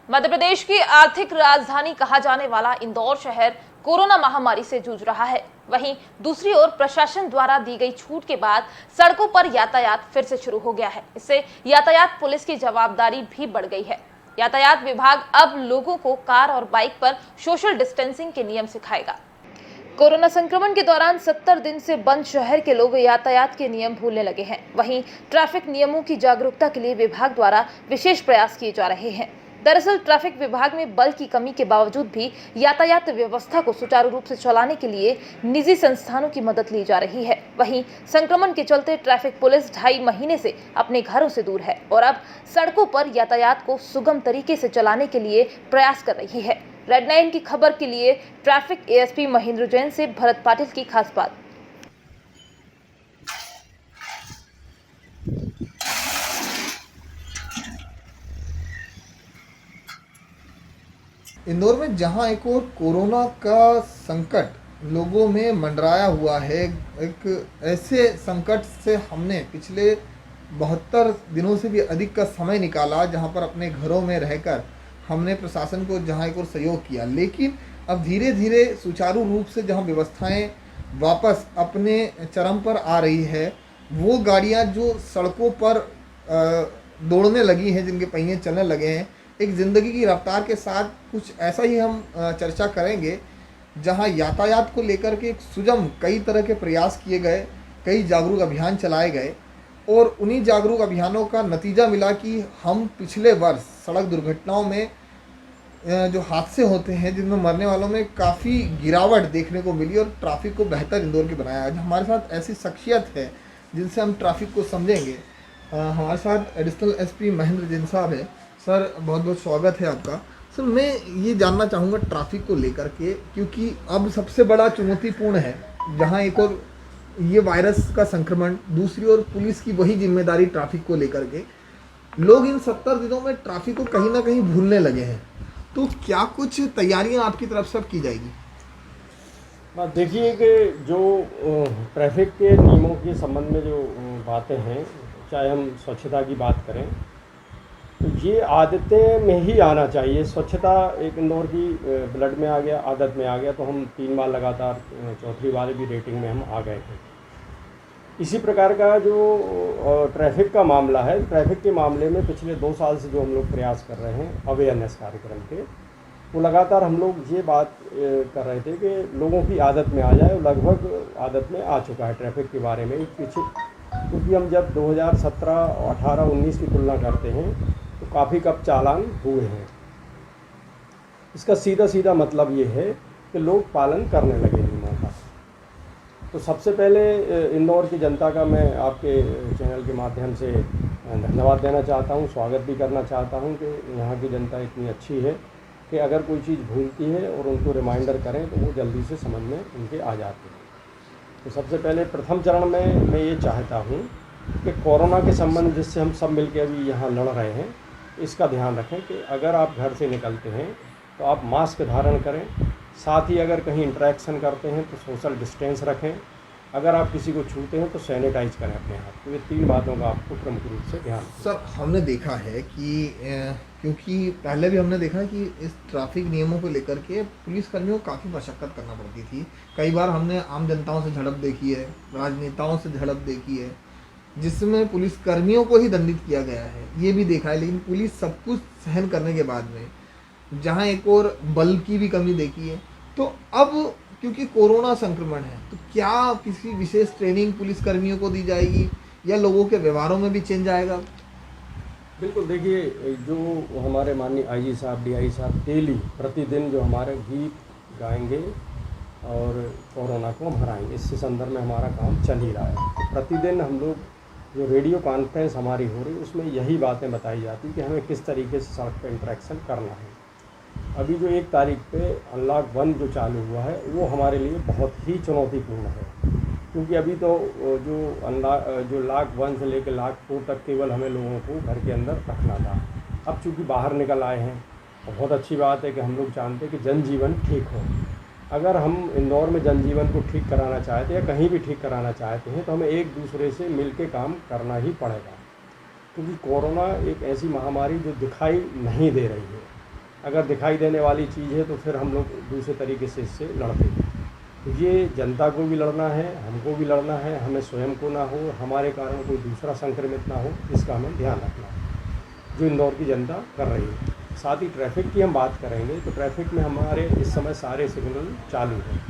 मध्य प्रदेश की आर्थिक राजधानी कहा जाने वाला इंदौर शहर कोरोना महामारी से जूझ रहा है। वहीं दूसरी ओर प्रशासन द्वारा दी गई छूट के बाद सड़कों पर यातायात फिर से शुरू हो गया है। इससे यातायात पुलिस की जवाबदारी भी बढ़ गई है। यातायात विभाग अब लोगों को कार और बाइक पर सोशल डिस्टेंसिंग के नियम सिखाएगा। कोरोना संक्रमण के दौरान 70 दिन से बंद शहर के लोग यातायात के नियम भूलने लगे हैं। वहीं ट्रैफिक नियमों की जागरूकता के लिए विभाग द्वारा विशेष प्रयास किए जा रहे हैं। दरअसल ट्रैफिक विभाग में बल की कमी के बावजूद भी यातायात व्यवस्था को सुचारू रूप से चलाने के लिए निजी संस्थानों की मदद ली जा रही है। वहीं संक्रमण के चलते ट्रैफिक पुलिस 2.5 महीने से अपने घरों से दूर है और अब सड़कों पर यातायात को सुगम तरीके से चलाने के लिए प्रयास कर रही है। रेड 9 की खबर के लिए ट्रैफिक एएसपी महेंद्र जैन से भरत पाटिल की खास बात। इंदौर में जहां एक और कोरोना का संकट लोगों में मंडराया हुआ है, एक ऐसे संकट से हमने पिछले 72 दिनों से भी अधिक का समय निकाला, जहां पर अपने घरों में रहकर हमने प्रशासन को जहां एक और सहयोग किया। लेकिन अब धीरे धीरे सुचारू रूप से जहां व्यवस्थाएं वापस अपने चरम पर आ रही है, वो गाड़ियां जो सड़कों पर दौड़ने लगी हैं, जिनके पहिए चलने लगे हैं, एक ज़िंदगी की रफ्तार के साथ कुछ ऐसा ही हम चर्चा करेंगे, जहां यातायात को लेकर के एक सुजम कई तरह के प्रयास किए गए, कई जागरूक अभियान चलाए गए और उन्हीं जागरूक अभियानों का नतीजा मिला कि हम पिछले वर्ष सड़क दुर्घटनाओं में जो हादसे होते हैं, जिनमें मरने वालों में काफ़ी गिरावट देखने को मिली और ट्रैफिक को बेहतर इंदौर की बनाया। आज हमारे साथ ऐसी शख्सियत है जिनसे हम ट्रैफिक को समझेंगे। हमारे साथ एडिशनल एसपी महेंद्र जैन साहब है। सर, बहुत बहुत स्वागत है आपका। सर, मैं ये जानना चाहूँगा ट्रैफिक को लेकर के, क्योंकि अब सबसे बड़ा चुनौतीपूर्ण है, जहाँ एक और ये वायरस का संक्रमण, दूसरी ओर पुलिस की वही जिम्मेदारी ट्रैफिक को लेकर के। लोग इन 70 दिनों में ट्रैफिक को कहीं ना कहीं भूलने लगे हैं, तो क्या कुछ तैयारियां आपकी तरफ से की जाएगी? देखिए कि जो ट्रैफिक के नियमों के संबंध में जो बातें हैं, चाहे हम स्वच्छता की बात करें, तो ये आदतें में ही आना चाहिए। स्वच्छता एक इंदौर की ब्लड में आ गया, आदत में आ गया, तो हम 3 बार लगातार चौथी बार भी रेटिंग में हम आ गए थे। इसी प्रकार का जो ट्रैफिक का मामला है, ट्रैफिक के मामले में पिछले 2 साल से जो हम लोग प्रयास कर रहे हैं अवेयरनेस कार्यक्रम के, वो लगातार हम लोग ये बात कर रहे थे कि लोगों की आदत में आ जाए, और लगभग आदत में आ चुका है ट्रैफिक के बारे में। पीछे क्योंकि हम जब 2017, 18, 19 की तुलना करते हैं तो काफ़ी कम चालान हुए हैं। इसका सीधा सीधा मतलब ये है कि लोग पालन करने लगे नियमों का। तो सबसे पहले इंदौर की जनता का मैं आपके चैनल के माध्यम से धन्यवाद देना चाहता हूँ, स्वागत भी करना चाहता हूँ कि यहाँ की जनता इतनी अच्छी है कि अगर कोई चीज़ भूलती है और उनको रिमाइंडर करें तो वो जल्दी से समझ में उनके आ जाते हैं। तो सबसे पहले प्रथम चरण में मैं ये चाहता हूँ कि कोरोना के संबंध जिससे हम सब मिलकर अभी यहाँ लड़ रहे हैं, इसका ध्यान रखें कि अगर आप घर से निकलते हैं तो आप मास्क धारण करें, साथ ही अगर कहीं इंटरेक्शन करते हैं तो सोशल डिस्टेंस रखें, अगर आप किसी को छूते हैं तो सैनिटाइज करें अपने हाथ। तो ये 3 बातों का आपको प्रमुख रूप से ध्यान रखें। सर, हमने देखा है कि क्योंकि पहले भी हमने देखा कि इस ट्रैफिक नियमों को लेकर के पुलिसकर्मियों को काफ़ी मशक्क़त करना पड़ती थी। कई बार हमने आम जनताओं से झड़प देखी है, राजनेताओं से झड़प देखी है, जिसमें पुलिसकर्मियों को ही दंडित किया गया है, ये भी देखा है। लेकिन पुलिस सब कुछ सहन करने के बाद में जहां एक और बल की भी कमी देखी है, तो अब क्योंकि कोरोना संक्रमण है, तो क्या किसी विशेष ट्रेनिंग पुलिसकर्मियों को दी जाएगी या लोगों के व्यवहारों में भी चेंज आएगा? बिल्कुल, देखिए, जो हमारे माननीय आईजी साहब, डीआई साहब डेली प्रतिदिन जो हमारे गीत गाएंगे और कोरोना को हम हराएंगे, इससे संदर्भ में हमारा काम चल ही रहा है। प्रतिदिन हम लोग जो रेडियो कॉन्फ्रेंस हमारी हो रही, उसमें यही बातें बताई जाती कि हमें किस तरीके से सड़क पर इंटरेक्शन करना है। अभी जो 1 तारीख पे अनलॉक 1 जो चालू हुआ है, वो हमारे लिए बहुत ही चुनौतीपूर्ण है, क्योंकि अभी तो जो लॉक 1 से लेकर लॉक 4 तक केवल हमें लोगों को घर के अंदर रखना था। अब चूँकि बाहर निकल आए हैं, बहुत अच्छी बात है कि हम लोग जानते हैं कि जनजीवन ठीक हो। अगर हम इंदौर में जनजीवन को ठीक कराना चाहते हैं या कहीं भी ठीक कराना चाहते हैं, तो हमें एक दूसरे से मिल के काम करना ही पड़ेगा, क्योंकि कोरोना एक ऐसी महामारी जो दिखाई नहीं दे रही है। अगर दिखाई देने वाली चीज़ है तो फिर हम लोग दूसरे तरीके से इससे लड़ते हैं। तो ये जनता को भी लड़ना है, हमको भी लड़ना है, हमें स्वयं को ना हो, हमारे कारण कोई दूसरा संक्रमित ना हो, इसका हमें ध्यान रखना है, जो इंदौर की जनता कर रही है। साथ ही ट्रैफिक की हम बात करेंगे तो ट्रैफिक में हमारे इस समय सारे सिग्नल चालू हैं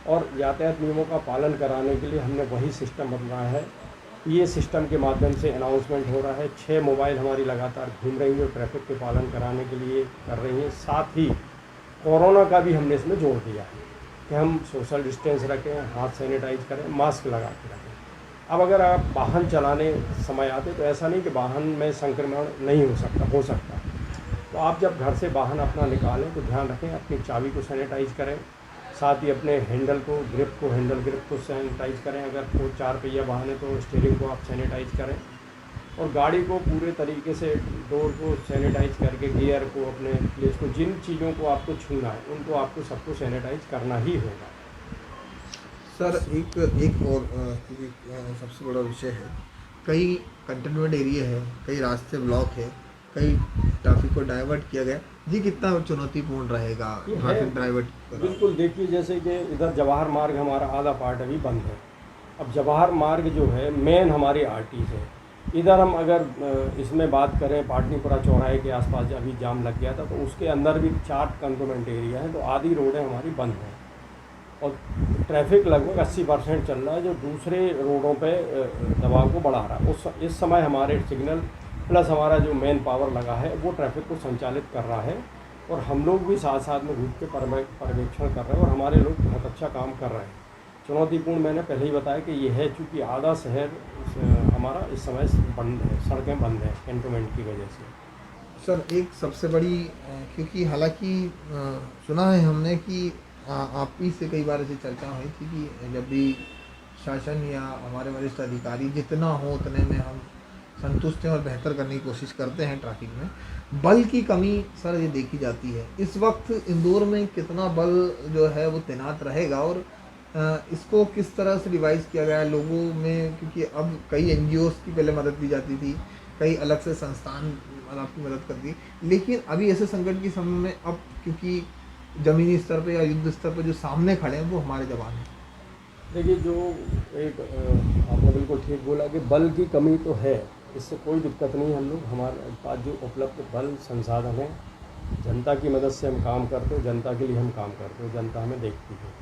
और यातायात नियमों का पालन कराने के लिए हमने वही सिस्टम बनाया है। ये सिस्टम के माध्यम से अनाउंसमेंट हो रहा है। 6 मोबाइल हमारी लगातार घूम रही है और ट्रैफिक के पालन कराने के लिए कर रही हैं। साथ ही कोरोना का भी हमने इसमें जोड़ दिया है कि हम सोशल डिस्टेंस रखें, हाथ सैनिटाइज करें, मास्क लगा के रखें। अब अगर आप वाहन चलाने समय आते तो ऐसा नहीं कि वाहन में संक्रमण नहीं हो सकता। तो आप जब घर से वाहन अपना निकालें तो ध्यान रखें, अपनी चाबी को सैनिटाइज करें, साथ ही अपने हैंडल ग्रिप को सैनिटाइज करें। अगर वो 4 पहिया वाहन है तो स्टीयरिंग को आप सैनिटाइज करें और गाड़ी को पूरे तरीके से डोर को सैनिटाइज करके, गियर को, अपने प्लेस को, जिन चीज़ों को आपको छूना है उनको आपको सबको सैनिटाइज करना ही होगा। सर एक और क्योंकि सबसे बड़ा विषय है, कई कंटेनमेंट एरिया है, कई रास्ते ब्लॉक है, कई ट्रैफिक को डाइवर्ट किया गया, ये कितना चुनौतीपूर्ण रहेगा ट्रैफिक डाइवर्ट? बिल्कुल, देखिए जैसे कि इधर जवाहर मार्ग हमारा आधा पार्ट अभी बंद है। अब जवाहर मार्ग जो है मेन हमारी आरटीज है। इधर हम अगर इसमें बात करें, पाटनीपुरा चौराहे के आसपास अभी जाम लग गया था तो उसके अंदर भी 4 कंटोनमेंट एरिया है, तो आधी रोडें हमारी बंद हैं और ट्रैफिक लगभग 80% चल रहा है, जो दूसरे रोडों पे दबाव को बढ़ा रहा है। इस समय हमारे सिग्नल प्लस हमारा जो मेन पावर लगा है वो ट्रैफिक को संचालित कर रहा है और हम लोग भी साथ साथ में घूम के पर्यवेक्षण कर रहे हैं और हमारे लोग बहुत अच्छा काम कर रहे हैं। चुनौतीपूर्ण मैंने पहले ही बताया कि ये है, चूँकि आधा शहर हमारा इस समय बंद है, सड़कें बंद हैं कैंटोनमेंट की वजह से। सर एक सबसे बड़ी क्योंकि हालांकि सुना है हमने कि आप ही से कई बार ऐसी चर्चा हुई थी कि जब भी शासन या हमारे वरिष्ठ अधिकारी जितना हो उतने में हम संतुष्ट हैं और बेहतर करने की कोशिश करते हैं ट्रैफिक में, बल की कमी सर ये देखी जाती है। इस वक्त इंदौर में कितना बल जो है वो तैनात रहेगा और इसको किस तरह से रिवाइज किया गया है लोगों में, क्योंकि अब कई एनजीओस की पहले मदद दी जाती थी, कई अलग से संस्थान आपकी मदद करती, लेकिन अभी ऐसे संकट के समय में अब क्योंकि ज़मीनी स्तर पे या युद्ध स्तर पे जो सामने खड़े हैं वो हमारे जवान हैं। देखिए, जो एक आपने बिल्कुल ठीक बोला कि बल की कमी तो है, इससे कोई दिक्कत नहीं। हम लोग हमारे पास जो उपलब्ध बल संसाधन है, जनता की मदद से हम काम करते हो, जनता के लिए हम काम करते हो, जनता हमें देखती है।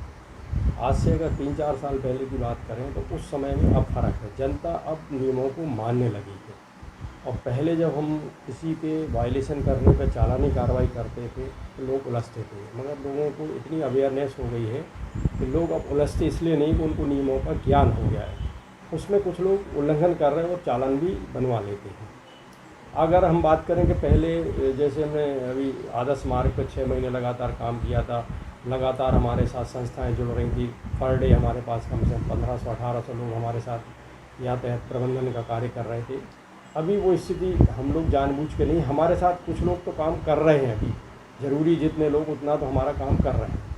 आज से अगर 3-4 साल पहले की बात करें तो उस समय में अब फ़र्क है, जनता अब नियमों को मानने लगी है। और पहले जब हम किसी के वायलेशन करने पर चालानी कार्रवाई करते थे तो लोग उलझते थे, मगर लोगों को इतनी अवेयरनेस हो गई है कि लोग अब उलझते इसलिए नहीं कि उनको नियमों का ज्ञान हो गया है। उसमें कुछ लोग उल्लंघन कर रहे हैं और चालान भी बनवा लेते हैं। अगर हम बात करें कि पहले जैसे हमने अभी आदर्श मार्ग पर 6 महीने लगातार काम किया था, लगातार हमारे साथ संस्थाएं जुड़ रही थी, पर डे हमारे पास कम से कम 1500-1800 लोग हमारे साथ यातायात प्रबंधन का कार्य कर रहे थे। अभी वो स्थिति हम लोग जानबूझ के नहीं, हमारे साथ कुछ लोग तो काम कर रहे हैं अभी, ज़रूरी जितने लोग उतना तो हमारा काम कर रहे हैं।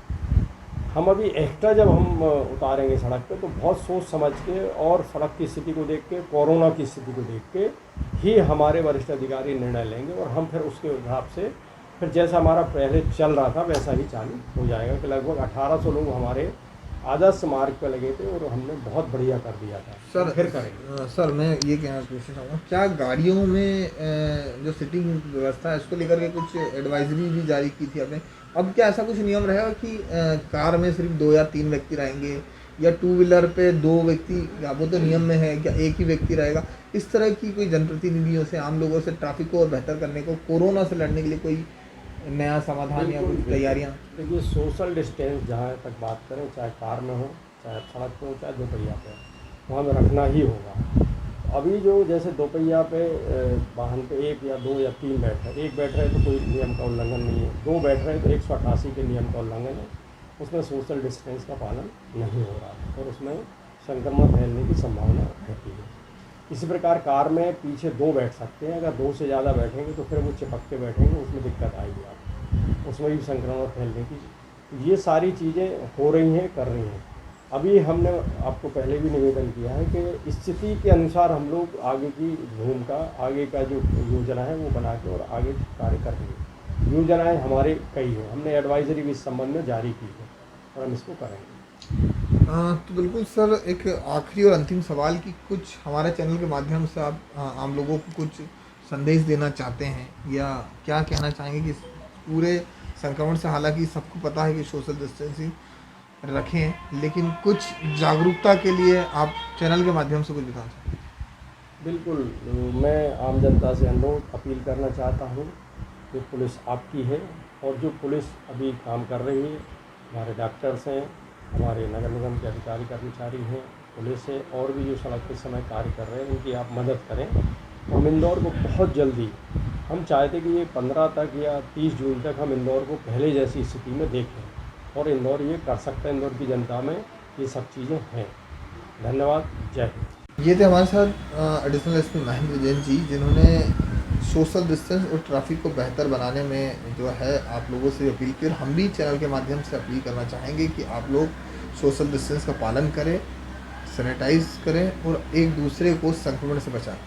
हम अभी एक्स्ट्रा जब हम उतारेंगे सड़क पे तो बहुत सोच समझ के और सड़क की स्थिति को देख के, कोरोना की स्थिति को देख के ही हमारे वरिष्ठ अधिकारी निर्णय लेंगे और हम फिर उसके हिसाब से फिर जैसा हमारा पहले चल रहा था वैसा ही चालू हो जाएगा। कि लगभग 1800 लोग हमारे आदर्श मार्ग पे लगे थे और हमने बहुत बढ़िया कर दिया था। सर फिर करेंगे। सर मैं ये कहना पूछना चाहूँगा, क्या गाड़ियों में जो सीटिंग व्यवस्था है इसको लेकर के कुछ एडवाइजरी भी जारी की थी आपने? अब क्या ऐसा कुछ नियम रहेगा कि कार में सिर्फ 2 या 3 व्यक्ति रहेंगे या 2 व्हीलर पे 2 व्यक्ति, वो तो नियम में है, क्या एक ही व्यक्ति रहेगा? इस तरह की कोई जनप्रतिनिधियों से, आम लोगों से ट्रैफिक को और बेहतर करने को, कोरोना से लड़ने के लिए कोई नया समाधान या कुछ तैयारियाँ? देखिए, सोशल डिस्टेंस जहाँ तक बात करें, चाहे कार में हो, चाहे सड़क पे हो, चाहे 2 पहिया पे, वहाँ में रखना ही होगा। अभी जो जैसे 2 पहिया पे वाहन पे 1 या 2 या 3 बैठ रहे, 1 बैठ रहे तो कोई नियम का उल्लंघन नहीं है, 2 बैठ रहे तो 188 के नियम का उल्लंघन है। उसमें सोशल डिस्टेंस का पालन नहीं हो रहा है और उसमें संक्रमण फैलने की संभावना रहती है। इसी प्रकार कार में पीछे 2 बैठ सकते हैं, अगर 2 से ज़्यादा बैठेंगे तो फिर वो चिपक के बैठेंगे, उसमें दिक्कत आएगी आप, उसमें भी संक्रमण फैलने की। ये सारी चीज़ें हो रही हैं, कर रही हैं। अभी हमने आपको पहले भी निवेदन किया है कि स्थिति के अनुसार हम लोग आगे की भूमिका, आगे का जो योजना है वो बना के और आगे कार्य करेंगे। योजनाएं हमारे कई हैं, हमने एडवाइजरी भी इस संबंध में जारी की है और हम इसको करेंगे। तो बिल्कुल सर, एक आखिरी और अंतिम सवाल कि कुछ हमारे चैनल के माध्यम से आप आम लोगों को कुछ संदेश देना चाहते हैं या क्या कहना चाहेंगे कि इस पूरे संक्रमण से, हालांकि सबको पता है कि सोशल डिस्टेंसिंग रखें, लेकिन कुछ जागरूकता के लिए आप चैनल के माध्यम से कुछ बताना चाहें? बिल्कुल, मैं आम जनता से अनुरोध अपील करना चाहता हूँ कि पुलिस आपकी है और जो पुलिस अभी काम कर रही है, हमारे डॉक्टर्स हैं, हमारे नगर निगम के अधिकारी कर्मचारी हैं, पुलिस है और भी जो सड़क के समय कार्य कर रहे हैं, उनकी आप मदद करें। हम इंदौर को बहुत जल्दी, हम चाहते कि ये 15 तक या 30 जून तक हम इंदौर को पहले जैसी स्थिति में देखें और इंदौर ये कर सकता है। इंदौर की जनता में ये सब चीज़ें हैं। धन्यवाद, जय हिंद। ये थे हमारे साथ एडिशनल एसपी महेंद्र जैन जी, जिन्होंने सोशल डिस्टेंस और ट्रैफिक को बेहतर बनाने में जो है आप लोगों से अपील की। और हम भी चैनल के माध्यम से अपील करना चाहेंगे कि आप लोग सोशल डिस्टेंस का पालन करें, सैनिटाइज करें और एक दूसरे को संक्रमण से बचाएं।